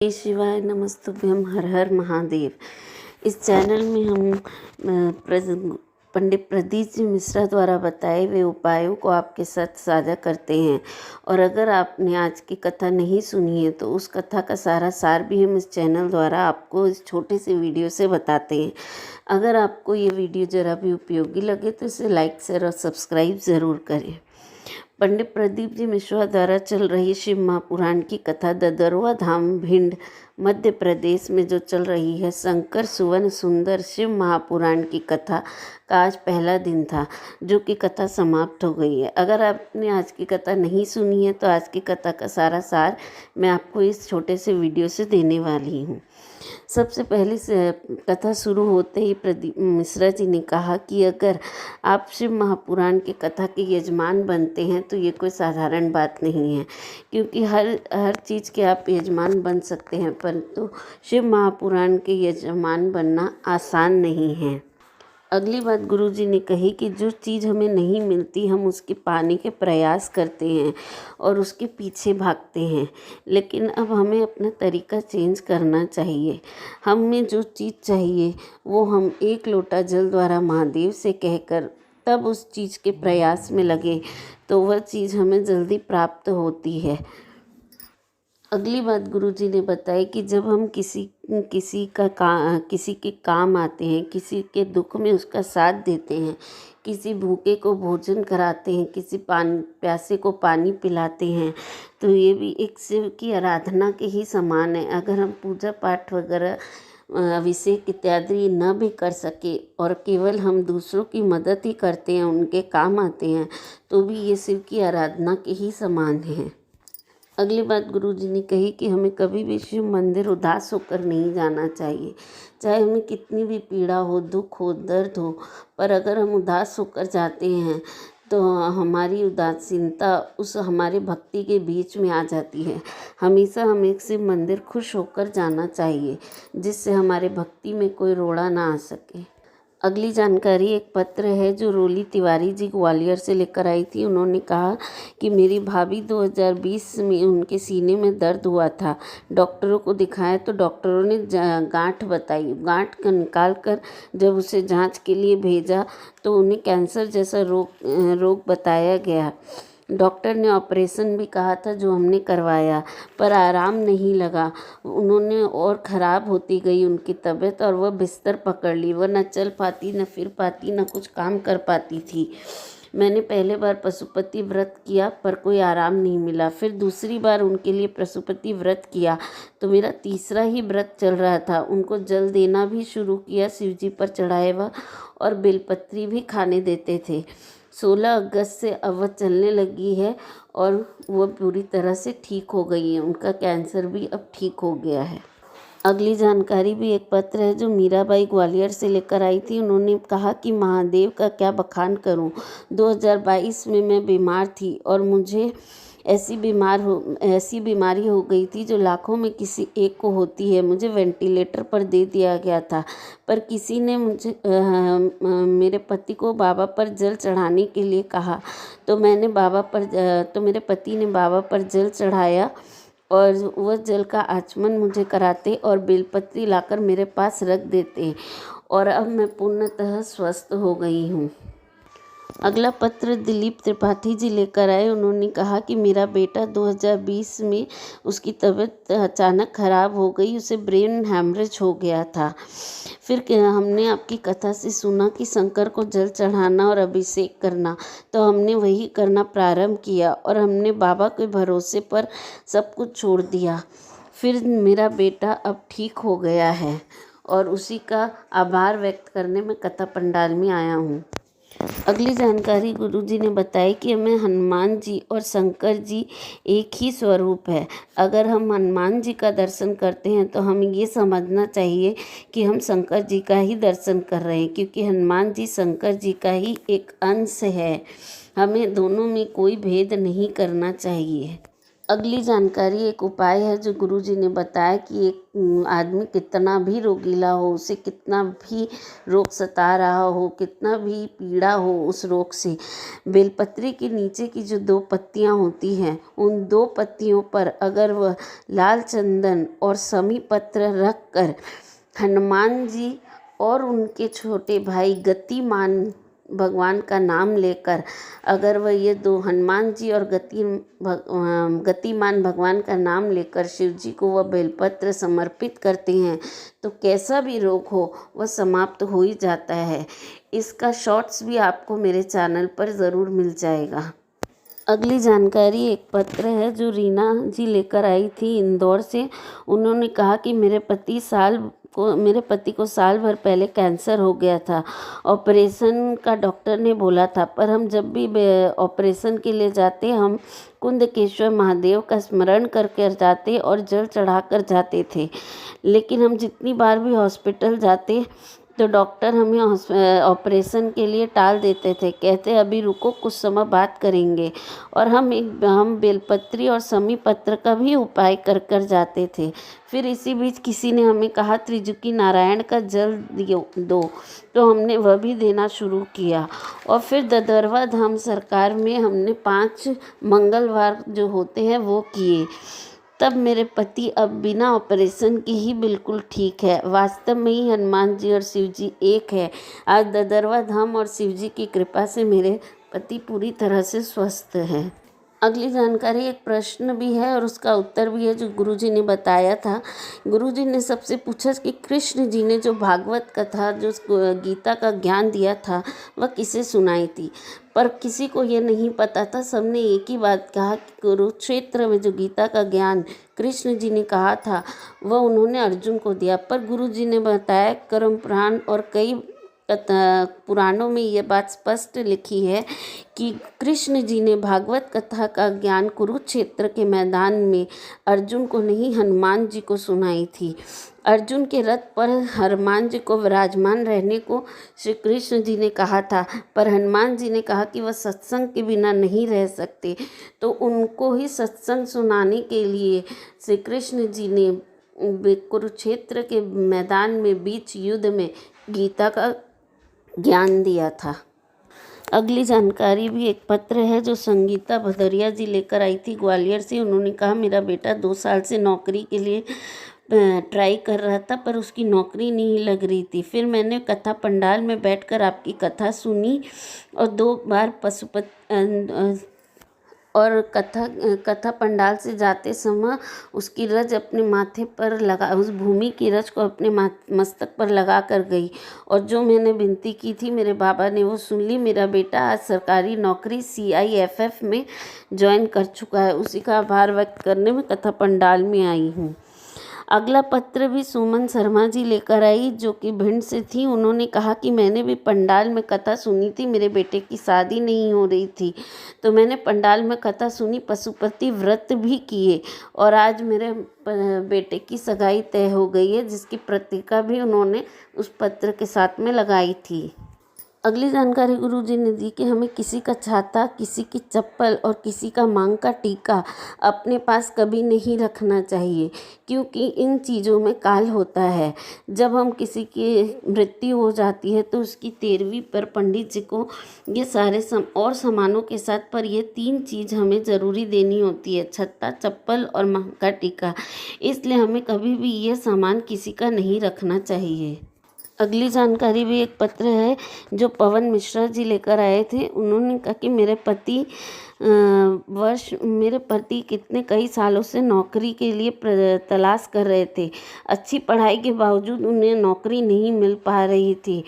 जय शिवाय नमस्तुभ्यम हर हर महादेव। इस चैनल में हम पंडित प्रदीप जी मिश्रा द्वारा बताए हुए उपायों को आपके साथ साझा करते हैं। और अगर आपने आज की कथा नहीं सुनी है तो उस कथा का सारा सार भी हम इस चैनल द्वारा आपको इस छोटे से वीडियो से बताते हैं। अगर आपको ये वीडियो ज़रा भी उपयोगी लगे तो इसे लाइक शेयर और सब्सक्राइब ज़रूर करें। पंडित प्रदीप जी मिश्रा द्वारा चल रही शिव महापुराण की कथा ददरवा धाम भिंड मध्य प्रदेश में जो चल रही है शंकर सुवन सुंदर शिव महापुराण की कथा का आज पहला दिन था, जो कि कथा समाप्त हो गई है। अगर आपने आज की कथा नहीं सुनी है तो आज की कथा का सारा सार मैं आपको इस छोटे से वीडियो से देने वाली हूँ। सबसे पहले से कथा शुरू होते ही प्रदीप मिश्रा जी ने कहा कि अगर आप शिव महापुराण की कथा के यजमान बनते हैं तो ये कोई साधारण बात नहीं है, क्योंकि हर चीज़ के आप यजमान बन सकते हैं, परंतु शिव महापुराण के यजमान बनना आसान नहीं है। अगली बात गुरुजी ने कही कि जो चीज़ हमें नहीं मिलती हम उसके पाने के प्रयास करते हैं और उसके पीछे भागते हैं, लेकिन अब हमें अपना तरीका चेंज करना चाहिए। हमें जो चीज़ चाहिए वो हम एक लोटा जल द्वारा महादेव से कहकर तब उस चीज़ के प्रयास में लगे तो वह चीज़ हमें जल्दी प्राप्त होती है। अगली बात गुरुजी ने बताई कि जब हम किसी के काम आते हैं, किसी के दुख में उसका साथ देते हैं, किसी भूखे को भोजन कराते हैं, किसी प्यासे को पानी पिलाते हैं, तो ये भी एक शिव की आराधना के ही समान है। अगर हम पूजा पाठ वगैरह अभिषेक इत्यादि न भी कर सके और केवल हम दूसरों की मदद ही करते हैं, उनके काम आते हैं, तो भी ये शिव की आराधना के ही समान है। अगली बात गुरुजी ने कही कि हमें कभी भी शिव मंदिर उदास होकर नहीं जाना चाहिए, चाहे हमें कितनी भी पीड़ा हो, दुख हो, दर्द हो, पर अगर हम उदास होकर जाते हैं तो हमारी उदासीनता उस हमारे भक्ति के बीच में आ जाती है। हमेशा हमें शिव मंदिर खुश होकर जाना चाहिए, जिससे हमारे भक्ति में कोई रोड़ा ना आ सके। अगली जानकारी एक पत्र है जो रोली तिवारी जी ग्वालियर से लेकर आई थी। उन्होंने कहा कि मेरी भाभी 2020 में उनके सीने में दर्द हुआ था, डॉक्टरों को दिखाया तो डॉक्टरों ने गांठ बताई। गांठ का निकाल कर जब उसे जांच के लिए भेजा तो उन्हें कैंसर जैसा रोग बताया गया। डॉक्टर ने ऑपरेशन भी कहा था जो हमने करवाया, पर आराम नहीं लगा। उन्होंने और ख़राब होती गई उनकी तबीयत और वह बिस्तर पकड़ ली। वह न चल पाती, न फिर पाती, न कुछ काम कर पाती थी। मैंने पहले बार पशुपति व्रत किया पर कोई आराम नहीं मिला। फिर दूसरी बार उनके लिए पशुपति व्रत किया तो मेरा तीसरा ही व्रत चल रहा था। उनको जल देना भी शुरू किया, शिव जी पर चढ़ाए हुआ, और बेलपत्री भी खाने देते थे। 16 अगस्त से अब वह चलने लगी है और वह पूरी तरह से ठीक हो गई है। उनका कैंसर भी अब ठीक हो गया है। अगली जानकारी भी एक पत्र है जो मीराबाई ग्वालियर से लेकर आई थी। उन्होंने कहा कि महादेव का क्या बखान करूं। 2022 में मैं बीमार थी और मुझे ऐसी बीमारी हो गई थी जो लाखों में किसी एक को होती है। मुझे वेंटिलेटर पर दे दिया गया था, पर किसी ने मेरे पति को बाबा पर जल चढ़ाने के लिए कहा तो मेरे पति ने बाबा पर जल चढ़ाया और वह जल का आचमन मुझे कराते और बेलपत्री लाकर मेरे पास रख देते, और अब मैं पूर्णतः स्वस्थ हो गई हूँ। अगला पत्र दिलीप त्रिपाठी जी लेकर आए। उन्होंने कहा कि मेरा बेटा 2020 में उसकी तबीयत अचानक ख़राब हो गई, उसे ब्रेन हैमरेज हो गया था। फिर हमने आपकी कथा से सुना कि शंकर को जल चढ़ाना और अभिषेक करना, तो हमने वही करना प्रारंभ किया और हमने बाबा के भरोसे पर सब कुछ छोड़ दिया। फिर मेरा बेटा अब ठीक हो गया है और उसी का आभार व्यक्त करने में कथा पंडाल में आया हूँ। अगली जानकारी गुरुजी ने बताई कि हमें हनुमान जी और शंकर जी एक ही स्वरूप है। अगर हम हनुमान जी का दर्शन करते हैं तो हमें ये समझना चाहिए कि हम शंकर जी का ही दर्शन कर रहे हैं, क्योंकि हनुमान जी शंकर जी का ही एक अंश है। हमें दोनों में कोई भेद नहीं करना चाहिए। अगली जानकारी एक उपाय है जो गुरुजी ने बताया कि एक आदमी कितना भी रोगीला हो, उसे कितना भी रोग सता रहा हो, कितना भी पीड़ा हो उस रोग से, बेलपत्री के नीचे की जो 2 पत्तियां होती हैं, उन 2 पत्तियों पर अगर वह लाल चंदन और समी पत्र रख कर हनुमान जी और उनके छोटे भाई गतिमान भगवान का नाम लेकर, अगर वह ये 2 हनुमान जी और गतिमान भगवान का नाम लेकर शिव जी को वह बेलपत्र समर्पित करते हैं तो कैसा भी रोग हो वह समाप्त हो ही जाता है। इसका शॉर्ट्स भी आपको मेरे चैनल पर ज़रूर मिल जाएगा। अगली जानकारी एक पत्र है जो रीना जी लेकर आई थी इंदौर से। उन्होंने कहा कि मेरे पति को साल भर पहले कैंसर हो गया था। ऑपरेशन का डॉक्टर ने बोला था, पर हम जब भी ऑपरेशन के लिए जाते हम कुंदकेश्वर महादेव का स्मरण करके जाते और जल चढ़ा कर जाते थे। लेकिन हम जितनी बार भी हॉस्पिटल जाते तो डॉक्टर हमें ऑपरेशन के लिए टाल देते थे, कहते अभी रुको कुछ समय बात करेंगे। और हम बेलपत्री और समी पत्र का भी उपाय कर कर जाते थे। फिर इसी बीच किसी ने हमें कहा त्रिजुकी नारायण का जल दो, तो हमने वह भी देना शुरू किया। और फिर ददरवा धाम सरकार में हमने 5 मंगलवार जो होते हैं वो किए। तब मेरे पति अब बिना ऑपरेशन के ही बिल्कुल ठीक है। वास्तव में ही हनुमान जी और शिव जी एक है। आज ददरवा धाम और शिव जी की कृपा से मेरे पति पूरी तरह से स्वस्थ हैं। अगली जानकारी एक प्रश्न भी है और उसका उत्तर भी है जो गुरुजी ने बताया था। गुरुजी ने सबसे पूछा कि कृष्ण जी ने जो भागवत कथा जो गीता का ज्ञान दिया था वह किसे सुनाई थी, पर किसी को ये नहीं पता था। सबने एक ही बात कहा कि कुरुक्षेत्र में जो गीता का ज्ञान कृष्ण जी ने कहा था वह उन्होंने अर्जुन को दिया। पर गुरुजी ने बताया कर्म पुराण और कई पुराणों में ये बात स्पष्ट लिखी है कि कृष्ण जी ने भागवत कथा का ज्ञान कुरुक्षेत्र के मैदान में अर्जुन को नहीं हनुमान जी को सुनाई थी। अर्जुन के रथ पर हनुमान जी को विराजमान रहने को श्री कृष्ण जी ने कहा था, पर हनुमान जी ने कहा कि वह सत्संग के बिना नहीं रह सकते, तो उनको ही सत्संग सुनाने के लिए श्री कृष्ण जी ने कुरुक्षेत्र के मैदान में बीच युद्ध में गीता का ज्ञान दिया था। अगली जानकारी भी एक पत्र है जो संगीता भदरिया जी लेकर आई थी ग्वालियर से। उन्होंने कहा मेरा बेटा 2 साल से नौकरी के लिए ट्राई कर रहा था पर उसकी नौकरी नहीं लग रही थी। फिर मैंने कथा पंडाल में बैठकर आपकी कथा सुनी और 2 बार कथा पंडाल से जाते समय उसकी रज अपने माथे पर लगा, उस भूमि की रज को अपने मस्तक पर लगा कर गई। और जो मैंने विनती की थी मेरे बाबा ने वो सुन ली। मेरा बेटा आज सरकारी नौकरी CIFF में ज्वाइन कर चुका है। उसी का आभार व्यक्त करने में कथा पंडाल में आई हूँ। अगला पत्र भी सुमन शर्मा जी लेकर आई जो कि भिंड से थी। उन्होंने कहा कि मैंने भी पंडाल में कथा सुनी थी, मेरे बेटे की शादी नहीं हो रही थी तो मैंने पंडाल में कथा सुनी, पशुपति व्रत भी किए और आज मेरे बेटे की सगाई तय हो गई है, जिसकी पत्रिका भी उन्होंने उस पत्र के साथ में लगाई थी। अगली जानकारी गुरुजी ने दी कि हमें किसी का छाता, किसी की चप्पल और किसी का मांग का टीका अपने पास कभी नहीं रखना चाहिए, क्योंकि इन चीज़ों में काल होता है। जब हम किसी की मृत्यु हो जाती है तो उसकी 13वीं पर पंडित जी को ये सारे और सामानों के साथ पर ये 3 चीज़ हमें ज़रूरी देनी होती है, छत्ता, चप्पल और मांग का टीका। इसलिए हमें कभी भी ये सामान किसी का नहीं रखना चाहिए। अगली जानकारी भी एक पत्र है जो पवन मिश्रा जी लेकर आए थे। उन्होंने कहा कि मेरे पति कई सालों से नौकरी के लिए तलाश कर रहे थे। अच्छी पढ़ाई के बावजूद उन्हें नौकरी नहीं मिल पा रही थी।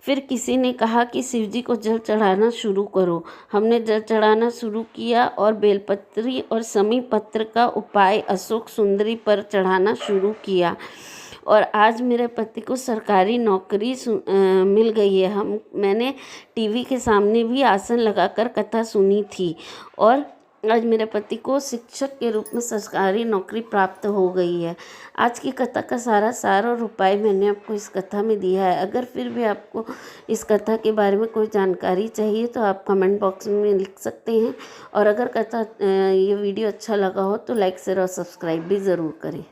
फिर किसी ने कहा कि शिव जी को जल चढ़ाना शुरू करो। हमने जल चढ़ाना शुरू किया और बेलपत्री और समी पत्र का उपाय अशोक सुंदरी पर चढ़ाना शुरू किया और आज मेरे पति को सरकारी नौकरी मिल गई है। मैंने टीवी के सामने भी आसन लगाकर कथा सुनी थी और आज मेरे पति को शिक्षक के रूप में सरकारी नौकरी प्राप्त हो गई है। आज की कथा का सारा सार और उपाय मैंने आपको इस कथा में दिया है। अगर फिर भी आपको इस कथा के बारे में कोई जानकारी चाहिए तो आप कमेंट बॉक्स में लिख सकते हैं। और अगर ये वीडियो अच्छा लगा हो तो लाइक शेयर और सब्सक्राइब भी ज़रूर करें।